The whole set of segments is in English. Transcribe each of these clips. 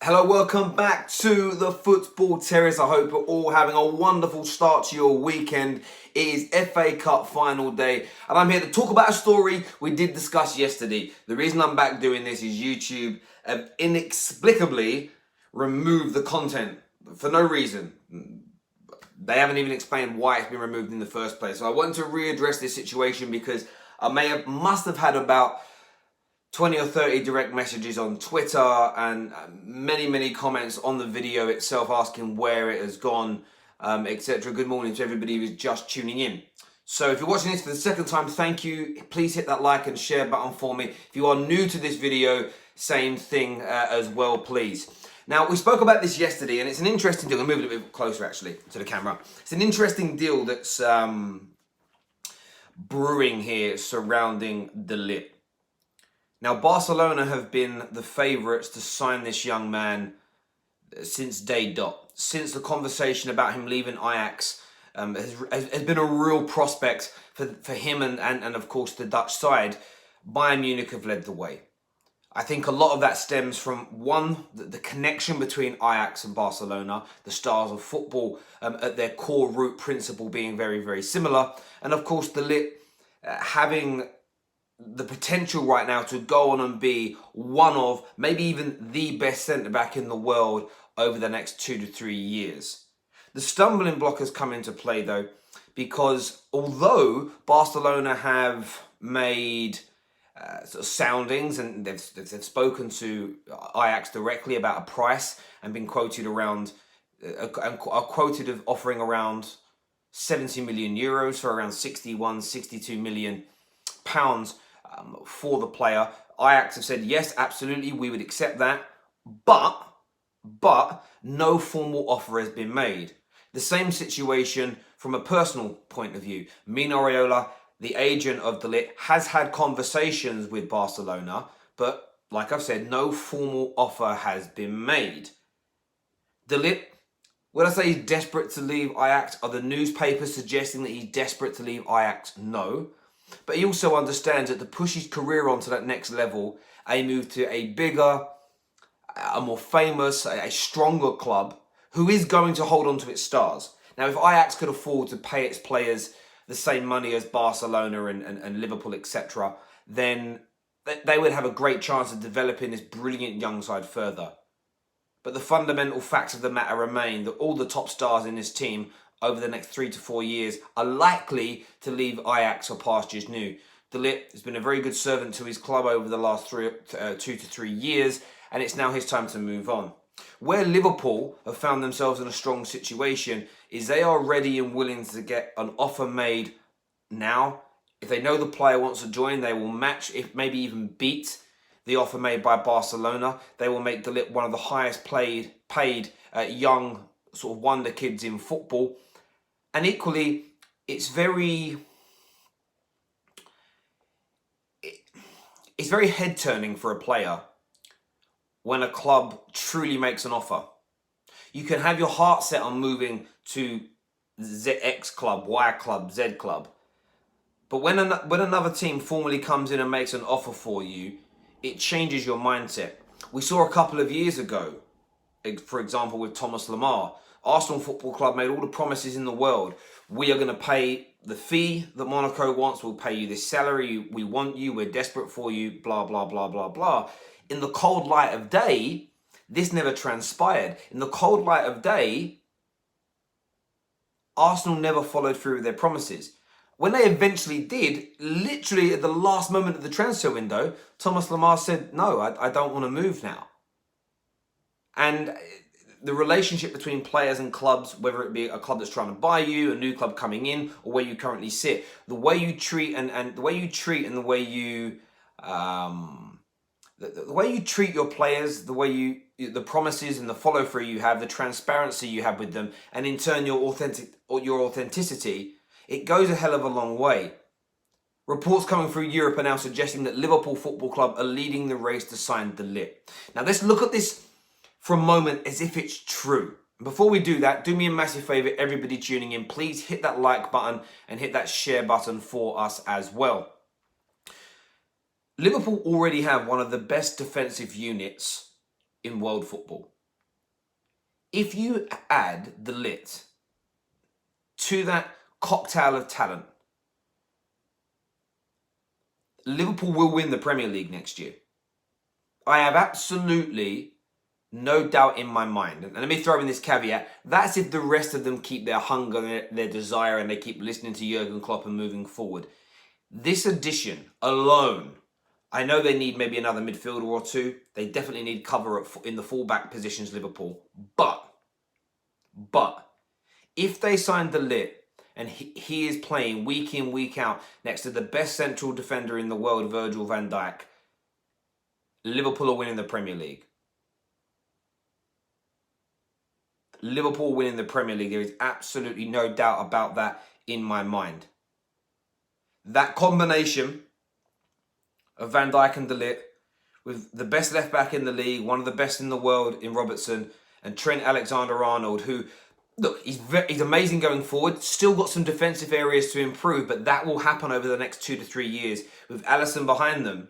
Hello, welcome back to the Football Terrace. I hope you're all having a wonderful start to your weekend. It is FA Cup final day, and I'm here to talk about a story we did discuss yesterday. The reason I'm back doing this is YouTube inexplicably removed the content for no reason. They haven't even explained why it's been removed in the first place. So I wanted to readdress this situation because I must have had about 20 or 30 direct messages on Twitter and many comments on the video itself asking where it has gone, etc. Good morning to everybody who's just tuning in. So if you're watching this for the second time, thank you. Please hit that like and share button for me. If you are new to this video, same thing as well, please. Now, we spoke about this yesterday, and it's an interesting deal. I'll move a little bit closer, actually, to the camera. It's an interesting deal that's brewing here surrounding De Ligt. Now, Barcelona have been the favourites to sign this young man since day dot. Since the conversation about him leaving Ajax has been a real prospect for him and of course, the Dutch side. Bayern Munich have led the way. I think a lot of that stems from, one, the connection between Ajax and Barcelona, the styles of football at their core root principle being very similar. And of course, De Ligt having the potential right now to go on and be one of, maybe even the best centre-back in the world over the next 2 to 3 years. The stumbling block has come into play, though, because although Barcelona have made sort of soundings and they've spoken to Ajax directly about a price and been quoted around, are quoted of offering around 70 million euros for around 61, 62 million pounds for the player. Ajax have said, yes, absolutely, we would accept that, but no formal offer has been made. The same situation from a personal point of view. Mino Raiola, the agent of De Ligt, has had conversations with Barcelona, but like I've said, no formal offer has been made. De Ligt, when I say he's desperate to leave Ajax, are the newspapers suggesting that he's desperate to leave Ajax? No. But he also understands that to push his career on to that next level, a move to a bigger, a more famous, a stronger club who is going to hold on to its stars. Now, if Ajax could afford to pay its players the same money as Barcelona and Liverpool, etc., then they would have a great chance of developing this brilliant young side further. But the fundamental facts of the matter remain that all the top stars in this team over the next 3 to 4 years are likely to leave Ajax for pastures new. De Ligt has been a very good servant to his club over the last 2 to 3 years, and it's now his time to move on. Where Liverpool have found themselves in a strong situation is they are ready and willing to get an offer made now. If they know the player wants to join, they will match, if maybe even beat, the offer made by Barcelona. They will make De Ligt one of the highest paid young sort of wonder kids in football. And equally, it's very head-turning for a player when a club truly makes an offer. You can have your heart set on moving to X club, Y club, Z club. But when another team formally comes in and makes an offer for you, it changes your mindset. We saw a couple of years ago, for example, with Thomas Lemar. Arsenal Football Club made all the promises in the world. We are going to pay the fee that Monaco wants. We'll pay you this salary. We want you. We're desperate for you. Blah, blah, blah, blah, blah. In the cold light of day, this never transpired. In the cold light of day, Arsenal never followed through with their promises. When they eventually did, literally at the last moment of the transfer window, Thomas Lemar said, no, I don't want to move now. And the relationship between players and clubs, whether it be a club that's trying to buy you, a new club coming in, or where you currently sit, the way you treat and the way you treat and the way you the way you treat your players, the promises and the follow through you have, the transparency you have with them, and in turn your authenticity, it goes a hell of a long way. Reports coming through Europe are now suggesting that Liverpool Football Club are leading the race to sign De Ligt. Now let's look at this for a moment as if it's true. Before we do that, do me a massive favour, everybody tuning in, please hit that like button and hit that share button for us as well. Liverpool already have one of the best defensive units in world football. If you add De Ligt to that cocktail of talent, Liverpool will win the Premier League next year. I have absolutely no doubt in my mind. And let me throw in this caveat. That's if the rest of them keep their hunger, their desire, and they keep listening to Jurgen Klopp and moving forward. This addition alone, I know they need maybe another midfielder or two. They definitely need cover in the fullback positions, Liverpool. But, if they sign De Ligt and he is playing week in, week out next to the best central defender in the world, Virgil van Dijk, Liverpool are winning the Premier League. Liverpool winning the Premier League. There is absolutely no doubt about that in my mind. That combination of Van Dijk and De Ligt, with the best left back in the league, one of the best in the world in Robertson, and Trent Alexander-Arnold, who, look, he's amazing going forward. Still got some defensive areas to improve, but that will happen over the next 2 to 3 years with Alisson behind them.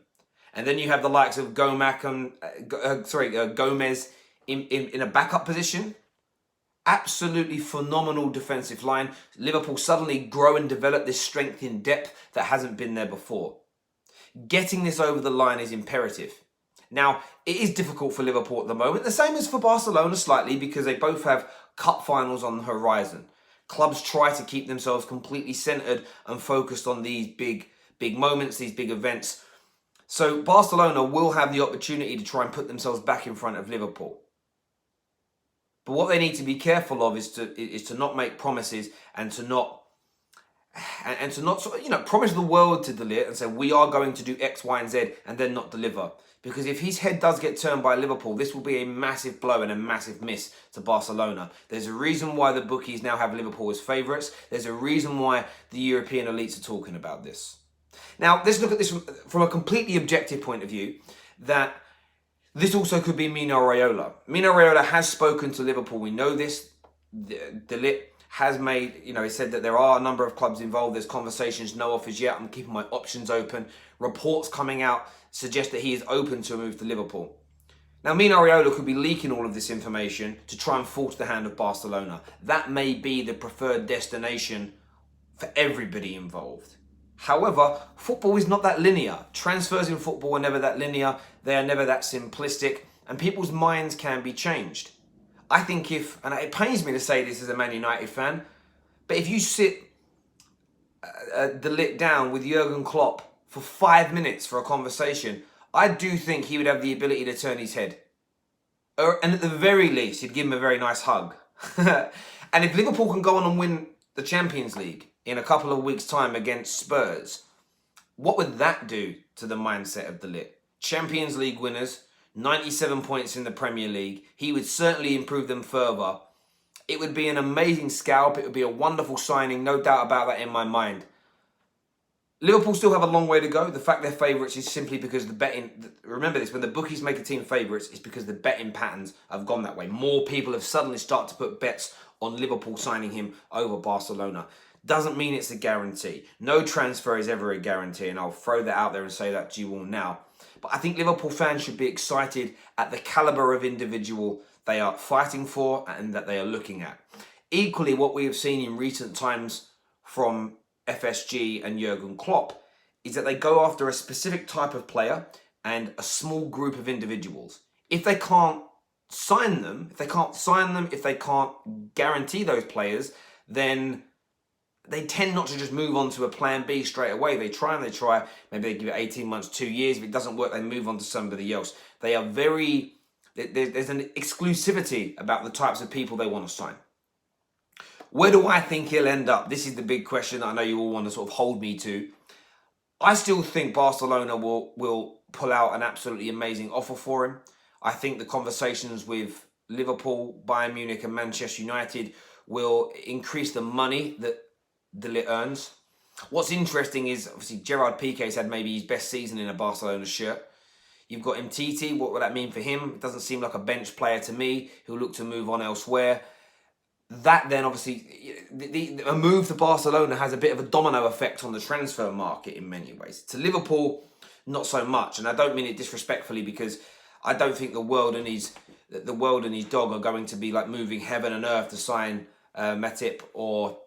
And then you have the likes of Gomez in a backup position. Absolutely phenomenal defensive line. Liverpool suddenly grow and develop this strength in depth that hasn't been there before. Getting this over the line is imperative. Now, it is difficult for Liverpool at the moment. The same as for Barcelona slightly, because they both have cup finals on the horizon. Clubs try to keep themselves completely centred and focused on these big moments, these big events. So Barcelona will have the opportunity to try and put themselves back in front of Liverpool. But what they need to be careful of is to not make promises and to not promise the world to De Ligt and say we are going to do X, Y, and Z and then not deliver. Because if his head does get turned by Liverpool, this will be a massive blow and a massive miss to Barcelona. There's a reason why the bookies now have Liverpool as favourites. There's a reason why the European elites are talking about this. Now, let's look at this from a completely objective point of view, that this also could be Mino Raiola. Mino Raiola has spoken to Liverpool. We know this. De Ligt has made, he said that there are a number of clubs involved. There's conversations, no offers yet. I'm keeping my options open. Reports coming out suggest that he is open to a move to Liverpool. Now, Mino Raiola could be leaking all of this information to try and force the hand of Barcelona. That may be the preferred destination for everybody involved. However, football is not that linear. Transfers in football are never that linear. They are never that simplistic. And people's minds can be changed. I think and it pains me to say this as a Man United fan, but if you sit De Ligt down with Jurgen Klopp for 5 minutes for a conversation, I do think he would have the ability to turn his head. And at the very least, he'd give him a very nice hug. And if Liverpool can go on and win the Champions League in a couple of weeks' time against Spurs, what would that do to the mindset of De Ligt? Champions League winners, 97 points in the Premier League. He would certainly improve them further. It would be an amazing scalp. It would be a wonderful signing, no doubt about that in my mind. Liverpool still have a long way to go. The fact they're favourites is simply because the betting... Remember this, when the bookies make a team favourites, it's because the betting patterns have gone that way. More people have suddenly started to put bets on Liverpool signing him over Barcelona. Doesn't mean it's a guarantee. No transfer is ever a guarantee, and I'll throw that out there and say that to you all now. But I think Liverpool fans should be excited at the calibre of individual they are fighting for and that they are looking at. Equally, what we have seen in recent times from FSG and Jurgen Klopp is that they go after a specific type of player and a small group of individuals. If they can't sign them, if they can't guarantee those players, then they tend not to just move on to a plan B straight away. They try, maybe they give it 18 months, 2 years. If it doesn't work, they move on to somebody else. They are there's an exclusivity about the types of people they want to sign. Where do I think he'll end up? This is the big question that I know you all want to sort of hold me to. I still think Barcelona will pull out an absolutely amazing offer for him. I think the conversations with Liverpool, Bayern Munich and Manchester United will increase the money that De Ligt earns. What's interesting is, obviously, Gerard Piqué's had maybe his best season in a Barcelona shirt. You've got Umtiti. What would that mean for him? It doesn't seem like a bench player to me. He'll look to move on elsewhere. That then, obviously, a move to Barcelona has a bit of a domino effect on the transfer market in many ways. To Liverpool, not so much. And I don't mean it disrespectfully, because I don't think the world and his dog are going to be like moving heaven and earth to sign Matip or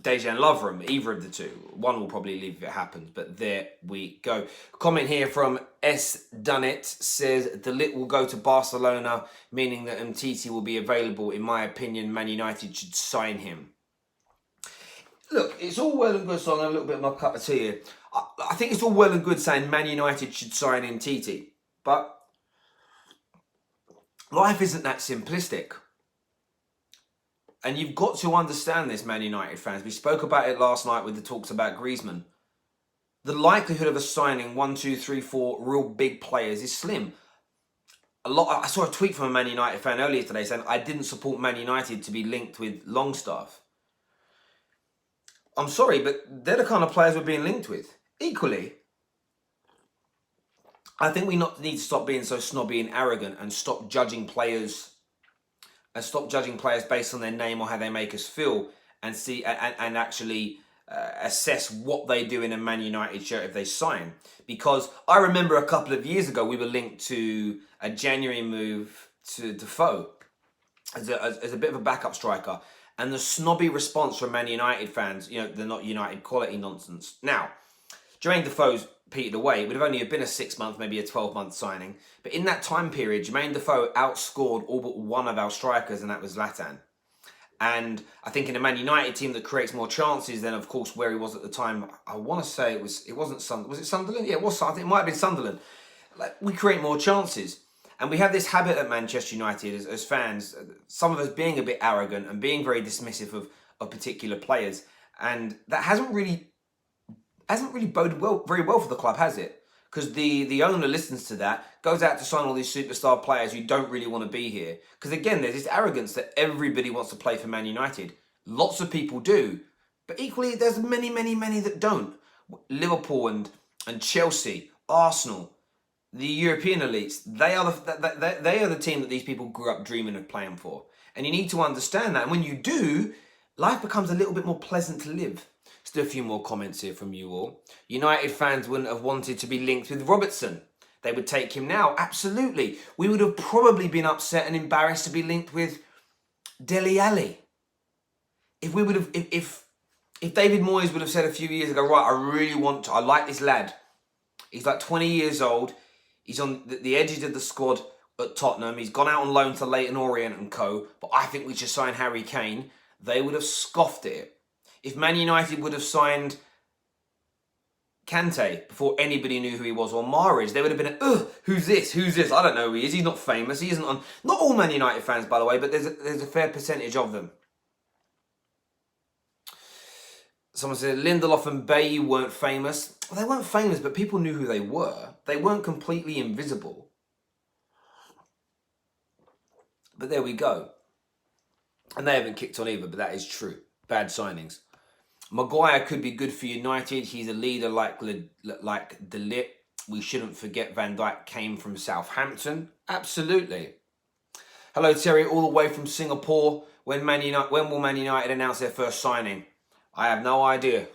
Dejan Lovren, either of the two. One will probably leave if it happens, but there we go. Comment here from S. Dunnett says De Ligt will go to Barcelona, meaning that Umtiti will be available. In my opinion, Man United should sign him. Look, it's all well and good, so I'm having a little bit of my cup of tea here. I think it's all well and good saying Man United should sign Umtiti, but life isn't that simplistic. And you've got to understand this, Man United fans. We spoke about it last night with the talks about Griezmann. The likelihood of us signing 1, 2, 3, 4 real big players is slim. I saw a tweet from a Man United fan earlier today saying I didn't support Man United to be linked with Longstaff. I'm sorry, but they're the kind of players we're being linked with. Equally, I think we need to stop being so snobby and arrogant and stop judging players based on their name or how they make us feel, and see and actually assess what they do in a Man United shirt if they sign. Because I remember a couple of years ago we were linked to a January move to Defoe as a bit of a backup striker, and the snobby response from Man United fans, they're not United quality nonsense. Now, Jermaine Defoe's petered away. It would have only been a 6-month, maybe a 12-month signing. But in that time period, Jermaine Defoe outscored all but one of our strikers, and that was Zlatan. And I think in a Man United team that creates more chances than, of course, where he was at the time, I want to say it wasn't Sunderland. Was it Sunderland? Yeah, it was. I think it might have been Sunderland. We create more chances. And we have this habit at Manchester United as fans, some of us being a bit arrogant and being very dismissive of particular players. And that hasn't really boded very well for the club, has it? Because the owner listens to that, goes out to sign all these superstar players who don't really want to be here. Because again, there's this arrogance that everybody wants to play for Man United. Lots of people do. But equally, there's many, many, many that don't. Liverpool and Chelsea, Arsenal, the European elites, they are the team that these people grew up dreaming of playing for. And you need to understand that. And when you do, life becomes a little bit more pleasant to live. Still a few more comments here from you all. United fans wouldn't have wanted to be linked with Robertson. They would take him now. Absolutely. We would have probably been upset and embarrassed to be linked with Dele Alli. If David Moyes would have said a few years ago, right, I like this lad. He's like 20 years old. He's on the edges of the squad at Tottenham. He's gone out on loan to Leyton Orient and co. But I think we should sign Harry Kane. They would have scoffed it. If Man United would have signed Kante before anybody knew who he was, or Mahrez, they would have been, who's this? Who's this? I don't know who he is. He's not famous. He isn't on. Not all Man United fans, by the way, but there's a fair percentage of them. Someone said Lindelof and Bailly weren't famous. Well, they weren't famous, but people knew who they were. They weren't completely invisible. But there we go. And they haven't kicked on either, but that is true. Bad signings. Maguire could be good for United. He's a leader like De Ligt. We shouldn't forget Van Dijk came from Southampton. Absolutely. Hello, Terry, all the way from Singapore. When will Man United announce their first signing? I have no idea.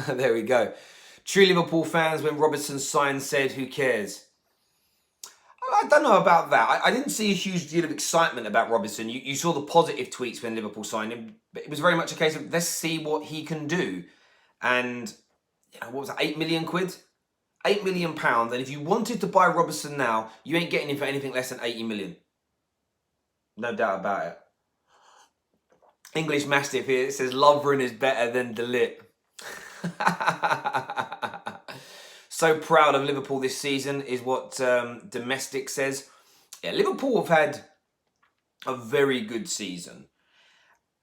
There we go. True Liverpool fans, when Robertson signed, said, who cares? I don't know about that. I didn't see a huge deal of excitement about Robertson. You saw the positive tweets when Liverpool signed him, but it was very much a case of let's see what he can do. And what was that, 8 million quid? £8 million. And if you wanted to buy Robertson now, you ain't getting him for anything less than 80 million. No doubt about it. English Mastiff here, it says Lovren is better than De Ligt. So proud of Liverpool this season is what Domestic says. Yeah, Liverpool have had a very good season.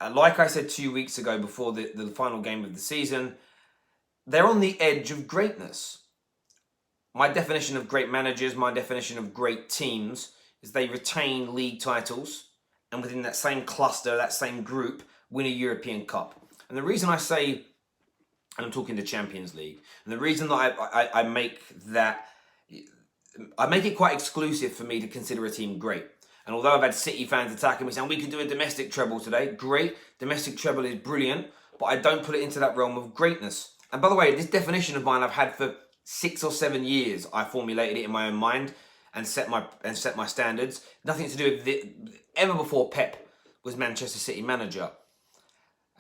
Like I said 2 weeks ago before the final game of the season, they're on the edge of greatness. My definition of great managers, my definition of great teams is they retain league titles and within that same cluster, that same group, win a European Cup. And the reason I say, and I'm talking the Champions League, and the reason that I make it quite exclusive for me to consider a team great. And although I've had City fans attacking me saying, we could do a domestic treble today, great, domestic treble is brilliant, but I don't put it into that realm of greatness. And by the way, this definition of mine I've had for 6 or 7 years. I formulated it in my own mind. and set my standards. Nothing to do with ever before Pep was Manchester City manager.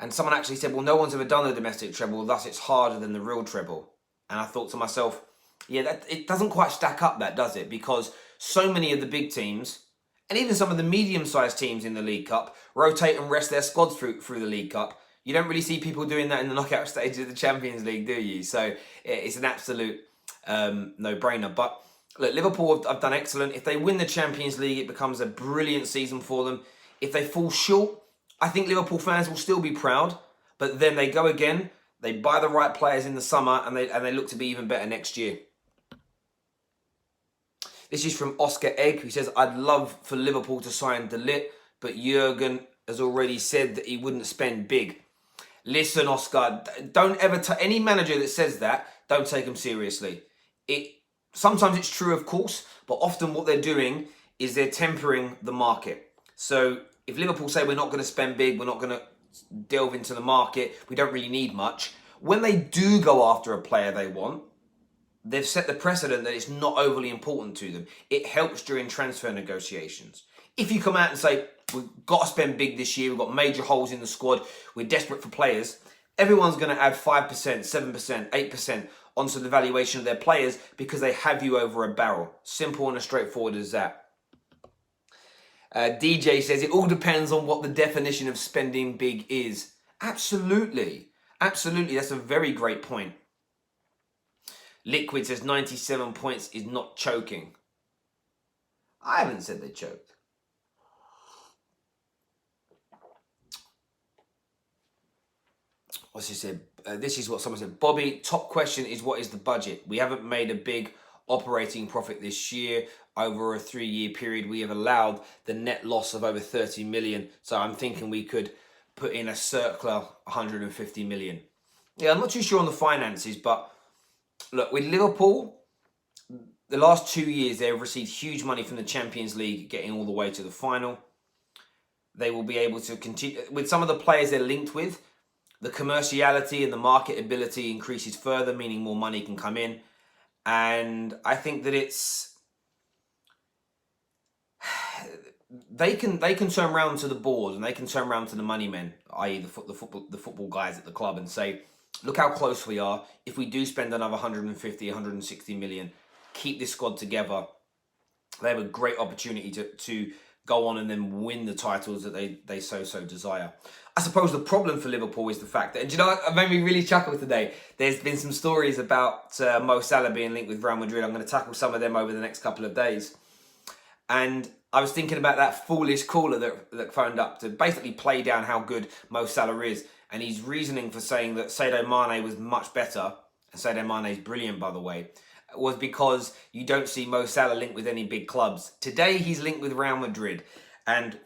And someone actually said, well, no one's ever done the domestic treble, thus it's harder than the real treble. And I thought to myself, yeah, it doesn't quite stack up, that, does it? Because so many of the big teams, and even some of the medium-sized teams in the League Cup, rotate and rest their squads through the League Cup. You don't really see people doing that in the knockout stage of the Champions League, do you? So it's an absolute no-brainer. But look, Liverpool have done excellent. If they win the Champions League, it becomes a brilliant season for them. If they fall short, I think Liverpool fans will still be proud. But then they go again, they buy the right players in the summer, and they look to be even better next year. This is from Oscar Egg, who says, I'd love for Liverpool to sign De Ligt, but Jurgen has already said that he wouldn't spend big. Listen, Oscar, don't ever... any manager that says that, don't take them seriously. Sometimes it's true, of course, but often what they're doing is they're tempering the market. So if Liverpool say we're not going to spend big, we're not going to delve into the market, we don't really need much, when they do go after a player they want, they've set the precedent that it's not overly important to them. It helps during transfer negotiations. If you come out and say, we've got to spend big this year, we've got major holes in the squad, we're desperate for players, everyone's going to add 5%, 7%, 8% onto the valuation of their players because they have you over a barrel. Simple and as straightforward as that. DJ says, it all depends on what the definition of spending big is. Absolutely. Absolutely. That's a very great point. Liquid says 97 points is not choking. I haven't said they choked. What's he said? This is what someone said. Bobby, top question is what is the budget? We haven't made a big operating profit this year. Over a 3-year period, we have allowed the net loss of over 30 million. So I'm thinking we could put in a circular 150 million. Yeah, I'm not too sure on the finances, but look, with Liverpool, the last 2 years, they have received huge money from the Champions League, getting all the way to the final. They will be able to continue. With some of the players they're linked with, the commerciality and the marketability increases further, meaning more money can come in. And I think that they can turn around to the board and they can turn around to the money men, i.e. the football guys at the club, and say, look how close we are. If we do spend another 150, 160 million, keep this squad together, they have a great opportunity to go on and then win the titles that they so desire. I suppose the problem for Liverpool is the fact that, and you know, it made me really chuckle today. There's been some stories about Mo Salah being linked with Real Madrid. I'm going to tackle some of them over the next couple of days. And I was thinking about that foolish caller that phoned up to basically play down how good Mo Salah is. And his reasoning for saying that Sadio Mane was much better, and Sadio Mane is brilliant, by the way, was because you don't see Mo Salah linked with any big clubs. Today, he's linked with Real Madrid. And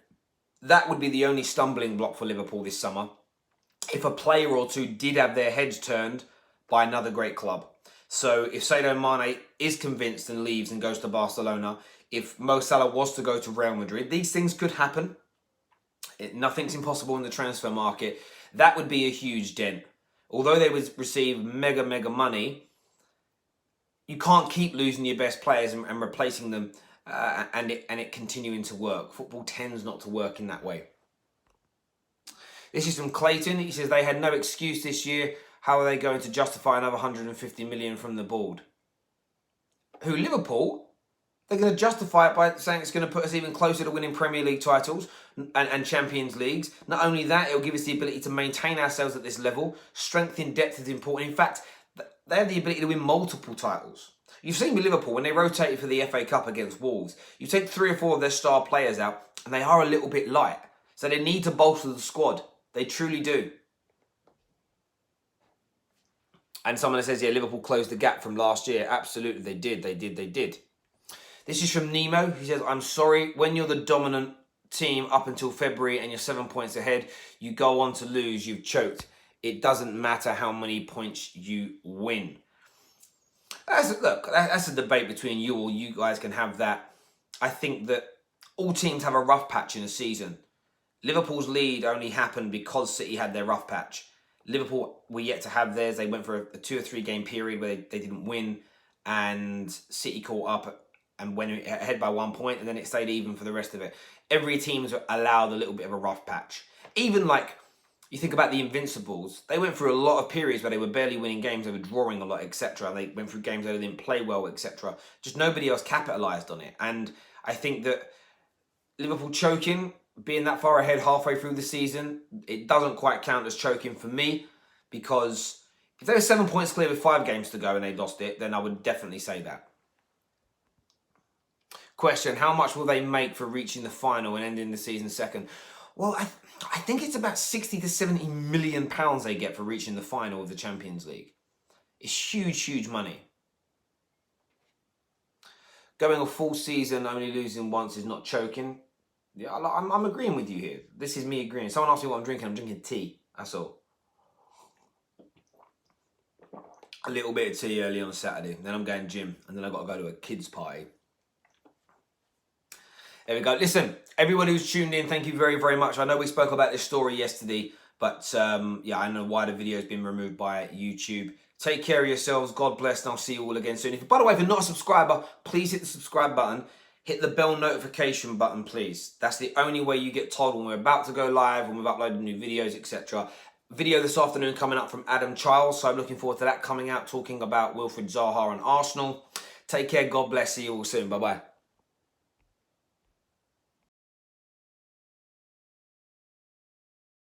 that would be the only stumbling block for Liverpool this summer, if a player or two did have their heads turned by another great club. So if Sadio Mane is convinced and leaves and goes to Barcelona, if Mo Salah was to go to Real Madrid, these things could happen. Nothing's impossible in the transfer market. That would be a huge dent. Although they would receive mega money, you can't keep losing your best players and replacing them and it continuing to work. Football tends not to work in that way. This is from Clayton. He says they had no excuse this year. How are they going to justify another 150 million from the board? Who, Liverpool? They're going to justify it by saying it's going to put us even closer to winning Premier League titles and Champions Leagues. Not only that, it'll give us the ability to maintain ourselves at this level. Strength in depth is important. In fact, they have the ability to win multiple titles. You've seen with Liverpool, when they rotated for the FA Cup against Wolves, you take 3 or 4 of their star players out, and they are a little bit light. So they need to bolster the squad. They truly do. And someone says, yeah, Liverpool closed the gap from last year. Absolutely, they did. This is from Nemo. He says, I'm sorry, when you're the dominant team up until February and you're 7 points ahead, you go on to lose, you've choked. It doesn't matter how many points you win. That's a debate between you all. You guys can have that. I think that all teams have a rough patch in a season. Liverpool's lead only happened because City had their rough patch. Liverpool were yet to have theirs. They went for a 2 or 3 game period where they didn't win, and City caught up and went ahead by 1 point, and then it stayed even for the rest of it. Every team's allowed a little bit of a rough patch. Even like, you think about the Invincibles, they went through a lot of periods where they were barely winning games, they were drawing a lot, etc. They went through games where they didn't play well, etc. Just nobody else capitalised on it. And I think that Liverpool choking, being that far ahead halfway through the season, it doesn't quite count as choking for me, because if they were 7 points clear with 5 games to go and they lost it, then I would definitely say that. Question, how much will they make for reaching the final and ending the season second? Well, I think it's about 60 to 70 million pounds they get for reaching the final of the Champions League. It's huge, huge money. Going a full season, only losing once is not choking. Yeah, I'm agreeing with you here. This is me agreeing. Someone asked me what I'm drinking tea. That's all. A little bit of tea early on Saturday. Then I'm going gym. And then I've got to go to a kids' party. There we go. Listen, everybody who's tuned in, thank you very, very much. I know we spoke about this story yesterday, but yeah, I know why the video has been removed by YouTube. Take care of yourselves. God bless, and I'll see you all again soon. By the way, if you're not a subscriber, please hit the subscribe button. Hit the bell notification button, please. That's the only way you get told when we're about to go live, when we've uploaded new videos, etc. Video this afternoon coming up from Adam Childs, so I'm looking forward to that coming out, talking about Wilfried Zaha and Arsenal. Take care. God bless. See you all soon. Bye-bye.